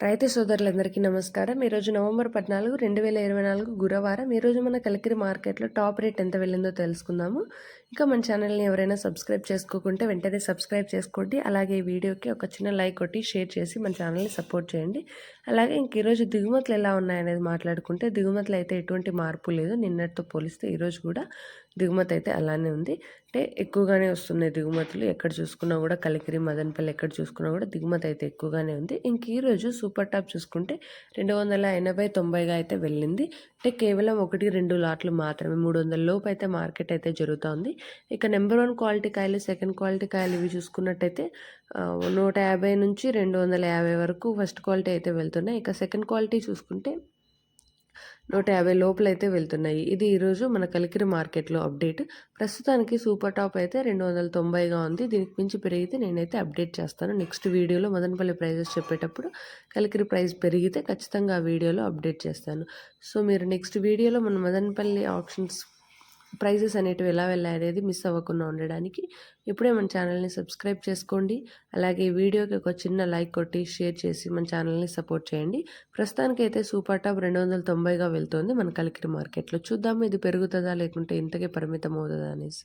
రైతు సోదరులందరికీ నమస్కారం. ఈరోజు నవంబర్ 14, 2024 గురువారం. ఈరోజు మన కలికిరి మార్కెట్లో టాప్ రేట్ ఎంత వెళ్ళిందో తెలుసుకుందాము. ఇంకా మన ఛానల్ని ఎవరైనా సబ్స్క్రైబ్ చేసుకోకుంటే వెంటనే సబ్స్క్రైబ్ చేసుకోండి. అలాగే ఈ వీడియోకి ఒక చిన్న లైక్ కొట్టి షేర్ చేసి మన ఛానల్ని సపోర్ట్ చేయండి. అలాగే ఇంక ఈరోజు దిగుమతులు ఎలా ఉన్నాయనేది మాట్లాడుకుంటే దిగుమతులు అయితే ఎటువంటి మార్పు లేదు. నిన్నటితో పోలిస్తే ఈరోజు కూడా దిగుమతి అయితే అలానే ఉంది. అంటే ఎక్కువగానే వస్తున్నాయి దిగుమతులు. ఎక్కడ చూసుకున్నా కూడా కలికిరి, మదనపల్లి ఎక్కడ చూసుకున్నా కూడా దిగుమతి అయితే ఎక్కువగానే ఉంది. ఇంక ఈరోజు సూపర్ టాప్ చూసుకుంటే 280-90గా అయితే వెళ్ళింది. అంటే కేవలం 1-2 లాట్లు మాత్రమే 300 లోపు అయితే మార్కెట్ అయితే జరుగుతోంది. ఇక నెంబర్ 1 క్వాలిటీ కాయలు, సెకండ్ క్వాలిటీ కాయలు ఇవి చూసుకున్నట్టయితే 150 నుంచి 250 వరకు ఫస్ట్ క్వాలిటీ అయితే వెళ్తున్నాయి. ఇక సెకండ్ క్వాలిటీ చూసుకుంటే 150 లోపలైతే వెళ్తున్నాయి. ఇది ఈరోజు మన కలికిరి మార్కెట్లో అప్డేట్. ప్రస్తుతానికి సూపర్ టాప్ అయితే 290గా ఉంది. దీనికి మించి పెరిగితే నేనైతే అప్డేట్ చేస్తాను. నెక్స్ట్ వీడియోలో మదనపల్లి ప్రైజెస్ చెప్పేటప్పుడు కలికిరి ప్రైస్ పెరిగితే ఖచ్చితంగా ఆ వీడియోలో అప్డేట్ చేస్తాను. సో మీరు నెక్స్ట్ వీడియోలో మన మదనపల్లి ఆప్షన్స్ ప్రైజెస్ అనేటివి ఎలా వెళ్ళాయనేది మిస్ అవ్వకుండా ఉండడానికి ఇప్పుడే మన ఛానల్ని సబ్స్క్రైబ్ చేసుకోండి. అలాగే ఈ వీడియోకి ఒక చిన్న లైక్ కొట్టి షేర్ చేసి మన ఛానల్ని సపోర్ట్ చేయండి. ప్రస్తుతానికైతే సూపర్ టాప్ 290గా వెళ్తోంది మన కలికిరి మార్కెట్లో. చూద్దాము ఇది పెరుగుతుందా లేకుంటే ఇంతకే పరిమితం అవుతుందా అనేసి.